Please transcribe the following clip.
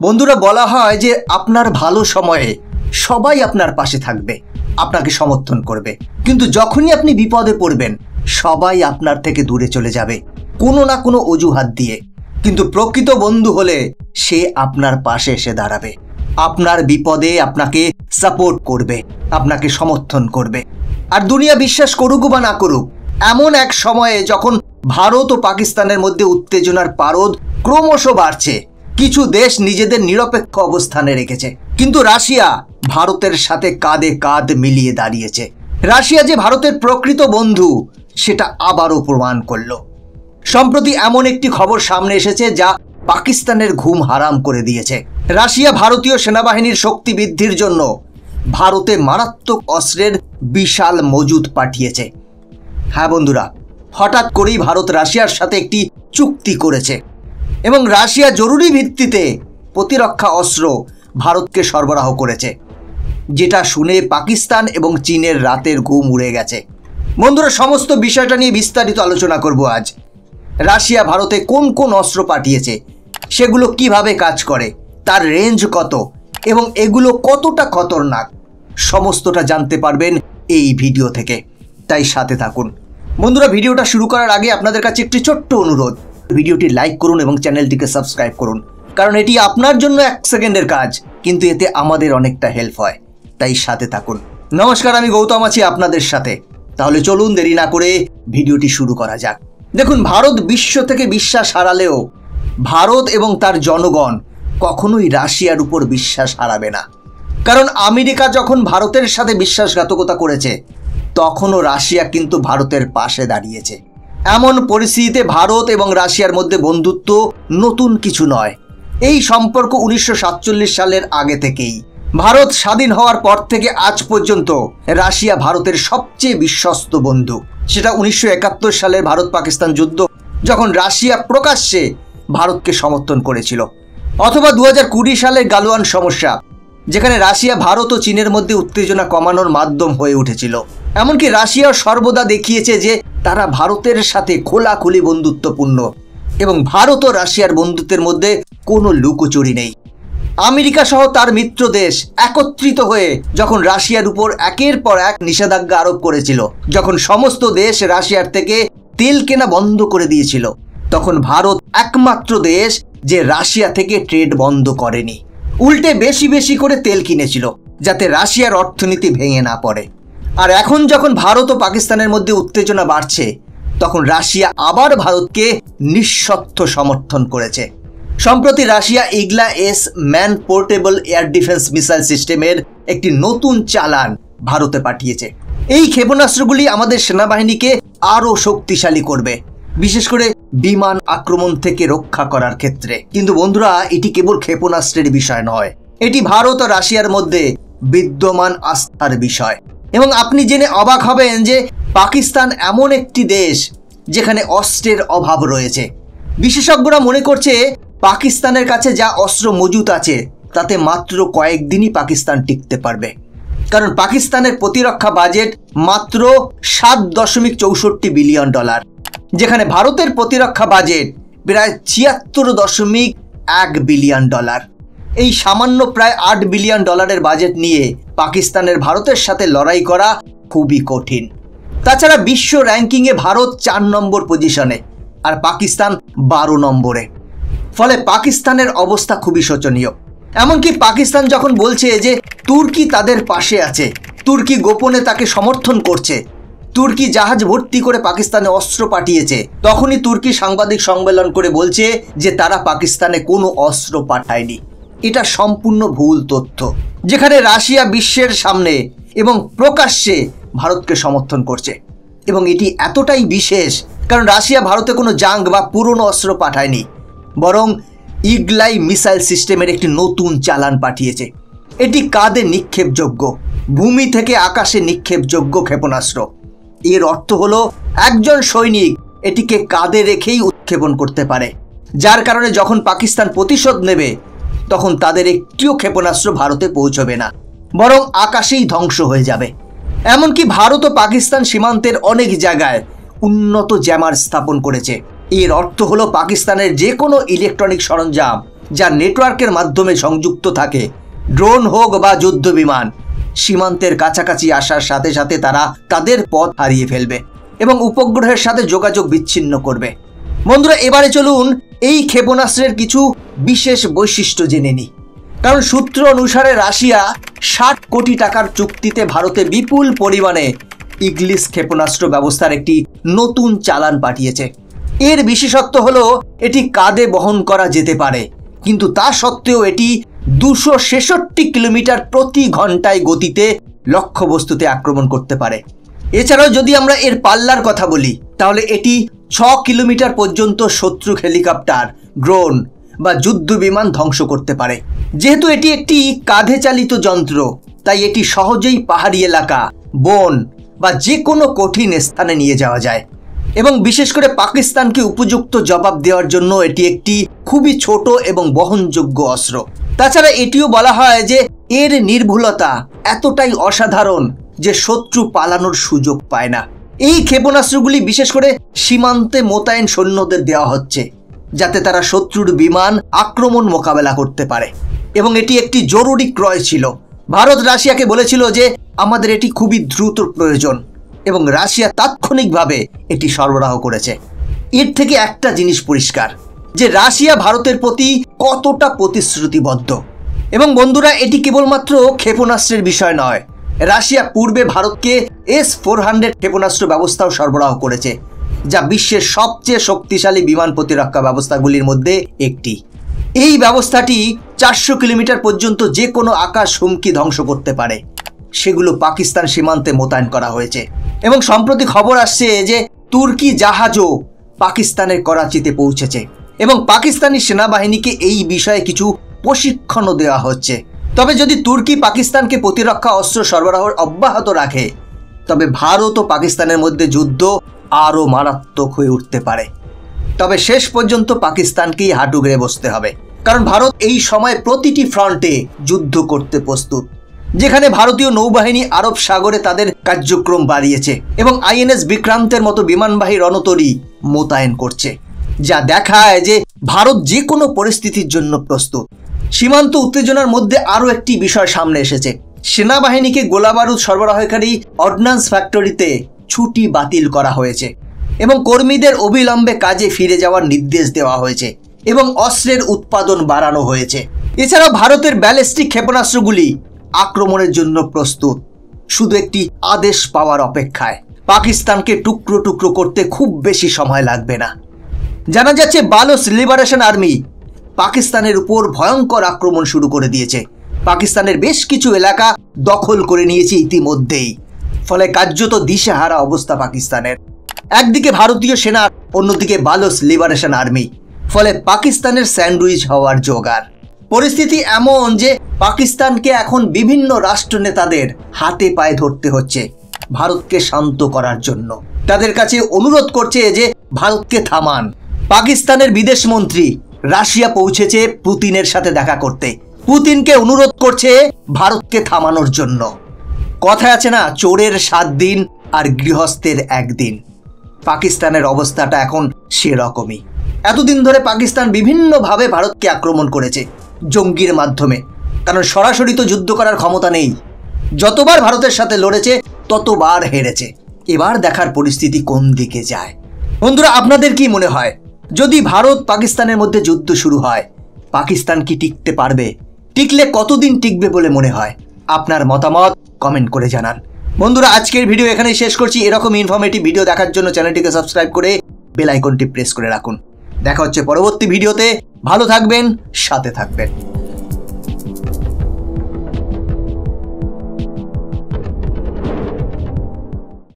বন্ধুরা, বলা হয় যে আপনার ভালো সময়ে সবাই আপনার পাশে থাকবে, আপনাকে সমর্থন করবে, কিন্তু যখনই আপনি বিপদে পড়বেন সবাই আপনার থেকে দূরে চলে যাবে কোনো না কোনো অজুহাত দিয়ে। কিন্তু প্রকৃত বন্ধু হলে সে আপনার পাশে এসে দাঁড়াবে, আপনার বিপদে আপনাকে সাপোর্ট করবে, আপনাকে সমর্থন করবে। আর দুনিয়া বিশ্বাস করুক বা না করুক, এমন এক সময়ে যখন ভারত ও পাকিস্তানের মধ্যে উত্তেজনার পারদ ক্রমশ বাড়ছে, কিছু দেশ নিজেদের নিরপেক্ষ অবস্থানে রেখেছে, কিন্তু রাশিয়া ভারতের সাথে কাঁধে কাঁধ মিলিয়ে দাঁড়িয়েছে। রাশিয়া যে ভারতের প্রকৃত বন্ধু সেটা আবারও প্রমাণ করলো। সম্প্রতি এমন একটি খবর সামনে এসেছে যা পাকিস্তানের ঘুম হারাম করে দিয়েছে। রাশিয়া ভারতীয় সেনাবাহিনীর শক্তি বৃদ্ধির জন্য ভারতে মারাত্মক অস্ত্রের বিশাল মজুদ পাঠিয়েছে। হ্যাঁ বন্ধুরা, হঠাৎ করেই ভারত রাশিয়ার সাথে একটি চুক্তি করেছে এবং রাশিয়া জরুরি ভিত্তিতে প্রতিরক্ষা অস্ত্র ভারতকে সরবরাহ করেছে, যেটা শুনে পাকিস্তান এবং চীনের রাতের ঘুম উড়ে গেছে। বন্ধুরা, সমস্ত বিষয়টা নিয়ে বিস্তারিত আলোচনা করব আজ। রাশিয়া ভারতে কোন কোন অস্ত্র পাঠিয়েছে, সেগুলো কিভাবে কাজ করে, তার রেঞ্জ কত এবং এগুলো কতটা খতরনাক, সমস্তটা জানতে পারবেন এই ভিডিও থেকে, তাই সাথে থাকুন। বন্ধুরা, ভিডিওটা শুরু করার আগে আপনাদের কাছে একটি ছোট্ট অনুরোধ, ভিডিওটি লাইক করুন এবং চ্যানেলটিকে সাবস্ক্রাইব করুন, কারণ এটি আপনার জন্য 1 সেকেন্ডের কাজ, কিন্তু এতে আমাদের অনেকটা হেল্প হয়, তাই সাথে থাকুন। নমস্কার, আমি গৌতম আছি আপনাদের সাথে। তাহলে চলুন দেরি না করে ভিডিওটি শুরু করা যাক। দেখুন, ভারত বিশ্ব থেকে বিশ্বাস হারালেও ভারত এবং তার জনগণ কখনোই রাশিয়ার উপর বিশ্বাস হারাবে না, কারণ আমেরিকা যখন ভারতের সাথে বিশ্বাসঘাতকতা করেছে তখনও রাশিয়া কিন্তু ভারতের পাশে দাঁড়িয়েছে। এমন পরিস্থিতিতে ভারত এবং রাশিয়ার মধ্যে বন্ধুত্ব নতুন কিছু নয়। এই সম্পর্ক 1947 সালের আগে থেকেই। ভারত স্বাধীন হওয়ার পর থেকে আজ পর্যন্ত রাশিয়া ভারতের সবচেয়ে বিশ্বস্ত বন্ধু। সেটা 1971 সালের ভারত পাকিস্তান যুদ্ধ, যখন রাশিয়া প্রকাশ্যে ভারতকে সমর্থন করেছিল, অথবা 2020 সালের গালওয়ান সমস্যা, যেখানে রাশিয়া ভারত ও চীনের মধ্যে উত্তেজনা কমানোর মাধ্যম হয়ে উঠেছিল। এমনকি রাশিয়া সর্বদা দেখিয়েছে যে তারা ভারতের সাথে খোলাখুলি বন্ধুত্বপূর্ণ এবং ভারত ও রাশিয়ার বন্ধুত্বের মধ্যে কোনো লুকোচুরি নেই। আমেরিকা সহ তার মিত্র দেশ একত্রিত হয়ে যখন রাশিয়ার উপর একের পর এক নিষেধাজ্ঞা আরোপ করেছিল, যখন সমস্ত দেশ রাশিয়ার থেকে তেল কেনা বন্ধ করে দিয়েছিল, তখন ভারত একমাত্র দেশ যে রাশিয়া থেকে ট্রেড বন্ধ করেনি, উল্টে বেশি বেশি করে তেল কিনেছিল যাতে রাশিয়ার অর্থনীতি ভেঙে না পড়ে। আর এখন যখন ভারত ও পাকিস্তানের মধ্যে উত্তেজনা বাড়ছে, তখন রাশিয়া আবার ভারতকে নিঃশর্ত সমর্থন করেছে। সম্প্রতি Russia Igla S man portable air defence missile সিস্টেমের একটি নতুন চালান ভারতে পাঠিয়েছে। এই ক্ষেপণাস্ত্রগুলি আমাদের সেনাবাহিনীকে আরও শক্তিশালী করবে, বিশেষ করে বিমান আক্রমণ থেকে রক্ষা করার ক্ষেত্রে। কিন্তু বন্ধুরা, এটি কেবল ক্ষেপণাস্ত্রের বিষয় নয়, এটি ভারত ও রাশিয়ার মধ্যে বিদ্যমান আস্থার বিষয়। এবং আপনি জেনে অবাক হবেন যে পাকিস্তান এমন একটি দেশ যেখানে অস্ত্রের অভাব রয়েছে। বিশেষজ্ঞরা মনে করছে পাকিস্তানের কাছে যা অস্ত্র মজুত আছে তাতে মাত্র কয়েকদিনই পাকিস্তান টিকতে পারবে, কারণ পাকিস্তানের প্রতিরক্ষা বাজেট মাত্র $7.64 বিলিয়ন, যেখানে ভারতের প্রতিরক্ষা বাজেট প্রায় $76.1 বিলিয়ন। এই সামান্য প্রায় $8 বিলিয়ন বাজেট নিয়ে পাকিস্তানের ভারতের সাথে লড়াই করা খুবই কঠিন। তাছাড়া বিশ্ব র্যাঙ্কিংয়ে ভারত 4 নম্বর পজিশনে আর পাকিস্তান 12 নম্বরে। ফলে পাকিস্তানের অবস্থা খুবই শোচনীয়। এমনকি পাকিস্তান যখন বলছে যে তুর্কি তাদের পাশে আছে, তুর্কি গোপনে তাকে সমর্থন করছে, তুর্কি জাহাজ ভর্তি করে পাকিস্তানে অস্ত্র পাঠিয়েছে, তখনই তুর্কি সাংবাদিক সম্মেলন করে বলছে যে তারা পাকিস্তানে কোনো অস্ত্র পাঠায়নি। এটা সম্পূর্ণ ভুল তথ্য, যেখানে রাশিয়া বিশ্বের সামনে এবং প্রকাশ্যে ভারতকে সমর্থন করছে। এবং এটি এতটাই বিশেষ কারণ রাশিয়া ভারতে কোনো জাঙ্গ বা পুরনো অস্ত্র পাঠায়নি, বরং ইগলাই মিসাইল সিস্টেমের একটি নতুন চালান পাঠিয়েছে। এটি কাঁধে নিক্ষেপযোগ্য, ভূমি থেকে আকাশে নিক্ষেপযোগ্য ক্ষেপণাস্ত্র। এর অর্থ হলো একজন সৈনিক এটিকে কাঁধে রেখেই উৎক্ষেপণ করতে পারে, যার কারণে যখন পাকিস্তান প্রতিশোধ নেবে তখন তাদের একটিও ক্ষেপণাস্ত্র ভারতে পৌঁছবে না, বরং আকাশেই ধ্বংস হয়ে যাবে। এমনকি ভারত ও পাকিস্তান সীমান্তের অনেক জায়গায় উন্নত জ্যামার স্থাপন করেছে। এর অর্থ হলো পাকিস্তানের যে কোনো ইলেকট্রনিক সরঞ্জাম যা নেটওয়ার্কের মাধ্যমে সংযুক্ত থাকে, ড্রোন হোক বা যুদ্ধ বিমান, সীমান্তের কাছাকাছি আসার সাথে সাথে তারা তাদের পথ হারিয়ে ফেলবে এবং উপগ্রহের সাথে যোগাযোগ বিচ্ছিন্ন করবে। বন্ধুরা, এবারে চলুন এই ক্ষেপণাস্ত্রের কিছু বিশেষ বৈশিষ্ট্য জেনে নিই। কারণ সূত্র অনুসারে রাশিয়া 60 কোটি টাকার চুক্তিতে ভারতে বিপুল পরিমাণে ইগলিস ক্ষেপণাস্ত্র ব্যবস্থার একটি নতুন চালান পাঠিয়েছে। এর বিশেষত্ব হলো এটি কাঁধে বহন করা যেতে পারে, কিন্তু তা সত্ত্বেও এটি 266 কিলোমিটার প্রতি ঘন্টায় গতিতে লক্ষ্যবস্তুতে আক্রমণ করতে পারে। এছাড়াও যদি আমরা এর পাল্লার কথা বলি, তাহলে এটি 6 কিলোমিটার পর্যন্ত শত্রু হেলিকপ্টার, ড্রোন বা যুদ্ধ বিমান ধ্বংস করতে পারে। যেহেতু এটি একটি কাঁধে চালিত যন্ত্র, তাই এটি সহজেই পাহাড়ি এলাকা, বন বা যে কোনো কঠিন স্থানে নিয়ে যাওয়া যায় এবং বিশেষ করে পাকিস্তানকে উপযুক্ত জবাব দেওয়ার জন্য এটি একটি খুবই ছোট এবং বহনযোগ্য অস্ত্র। তাছাড়া এটিও বলা হয় যে এর নির্ভুলতা এতটাই অসাধারণ যে শত্রু পালানোর সুযোগ পায় না। এই ক্ষেপণাস্ত্রগুলি বিশেষ করে সীমান্তে মোতায়েন সৈন্যদের দেওয়া হচ্ছে, যাতে তারা শত্রুর বিমান আক্রমণ মোকাবেলা করতে পারে এবং এটি একটি জরুরি ক্রয় ছিল। ভারত রাশিয়াকে বলেছিল যে আমাদের এটি খুবই দ্রুত প্রয়োজন এবং রাশিয়া তাৎক্ষণিকভাবে এটি সরবরাহ করেছে। এর থেকে একটা জিনিস পরিষ্কার যে রাশিয়া ভারতের প্রতি কতটা প্রতিশ্রুতিবদ্ধ। এবং বন্ধুরা, এটি কেবলমাত্র ক্ষেপণাস্ত্রের বিষয় নয়, রাশিয়া পূর্বে ভারতকে S-400 ক্ষেপণাস্ত্র ব্যবস্থাও সরবরাহ করেছে, যা বিশ্বের সবচেয়ে শক্তিশালী বিমান প্রতিরক্ষা ব্যবস্থাগুলির মধ্যে একটি। এই ব্যবস্থাটি 400 কিলোমিটার পর্যন্ত যে কোনো আকাশ হুমকি ধ্বংস করতে পারে। সেগুলো পাকিস্তান সীমান্তে মোতায়েন করা হয়েছে এবং সম্প্রতি খবর আসছে যে তুর্কি জাহাজও পাকিস্তানের করাচিতে পৌঁছেছে এবং পাকিস্তানি সেনাবাহিনীকে এই বিষয়ে কিছু প্রশিক্ষণও দেওয়া হচ্ছে। তবে যদি তুর্কি পাকিস্তানকে প্রতিরক্ষা অস্ত্র সরবরাহ অব্যাহত রাখে, তবে ভারত ও পাকিস্তানের মধ্যে যুদ্ধ আরও মারাত্মক হয়ে উঠতে পারে। তবে শেষ পর্যন্ত পাকিস্তানকেই হাঁটু গেড়ে বসতে হবে, কারণ ভারত এই সময় প্রতিটি ফ্রন্টে যুদ্ধ করতে প্রস্তুত। যেখানে ভারতীয় নৌবাহিনী আরব সাগরে তাদের কার্যক্রম বাড়িয়েছে এবং INS বিক্রান্তের মতো বিমানবাহী রণতরী মোতায়েন করছে, যা দেখায় যে ভারত যে কোনো পরিস্থিতির জন্য প্রস্তুত। সীমান্ত উত্তেজনার মধ্যে আরও একটি বিষয় সামনে এসেছে। সেনাবাহিনীকে গোলাবারুদ সরবরাহকারী অর্ডিন্যান্স ফ্যাক্টরিতে ছুটি বাতিল করা হয়েছে এবং কর্মীদের অবিলম্বে কাজে ফিরে যাওয়ার নির্দেশ দেওয়া হয়েছে এবং অস্ত্রের উৎপাদন বাড়ানো হয়েছে। এছাড়াও ভারতের ব্যালিস্টিক ক্ষেপণাস্ত্রগুলি আক্রমণের জন্য প্রস্তুত, শুধু একটি আদেশ পাওয়ার অপেক্ষায়। পাকিস্তানকে টুকরো টুকরো করতে খুব বেশি সময় লাগবে না। জানা যাচ্ছে বালোচ লিবারেশন আর্মি পাকিস্তানের উপর ভয়ঙ্কর আক্রমণ শুরু করে দিয়েছে। পাকিস্তানের বেশ কিছু এলাকা দখল করে নিয়েছে ইতিমধ্যেই, ফলে কার্যত দিশেহারা অবস্থা পাকিস্তানের। একদিকে ভারতীয় সেনা, অন্যদিকে বালোচ লিবারেশন আর্মি, ফলে পাকিস্তানের স্যান্ডউইচ হওয়ার জোগাড়। পরিস্থিতি এমন যে পাকিস্তানকে এখন বিভিন্ন রাষ্ট্রনেতাদের হাতে পায়ে ধরতে হচ্ছে ভারতকে শান্ত করার জন্য। তাদের কাছে অনুরোধ করছে যে ভারতকে থামান। পাকিস্তানের বিদেশমন্ত্রী রাশিয়া পৌঁছেছে পুতিনের সাথে দেখা করতে। পুতিনকে অনুরোধ করছে ভারতকে থামানোর জন্য। কথায় আছে না, চোরের 7 দিন আর গৃহস্থের 1 দিন। পাকিস্তানের অবস্থাটা এখন সেরকমই। এতদিন ধরে পাকিস্তান বিভিন্নভাবে ভারতকে আক্রমণ করেছে, জঙ্গির মাধ্যমে, কারণ সরাসরি তো যুদ্ধ করার ক্ষমতা নেই। যতবার ভারতের সাথে লড়েছে ততবার হেরেছে। এবার দেখার পরিস্থিতি কোন দিকে যায়। বন্ধুরা, আপনাদের কি মনে হয়, যদি ভারত পাকিস্তানের মধ্যে যুদ্ধ শুরু হয়, পাকিস্তান কি টিকতে পারবে? টিকলে কতদিন টিকবে বলে মনে হয়? আপনার মতামত কমেন্ট করে জানান। বন্ধুরা, আজকের ভিডিও এখানেই শেষ করছি। এরকম ইনফরমেটিভ ভিডিও দেখার জন্য চ্যানেলটিকে সাবস্ক্রাইব করে বেল আইকনটি প্রেস করে রাখুন। দেখা হচ্ছে পরবর্তী ভিডিওতে। ভালো থাকবেন, সাথে থাকবেন।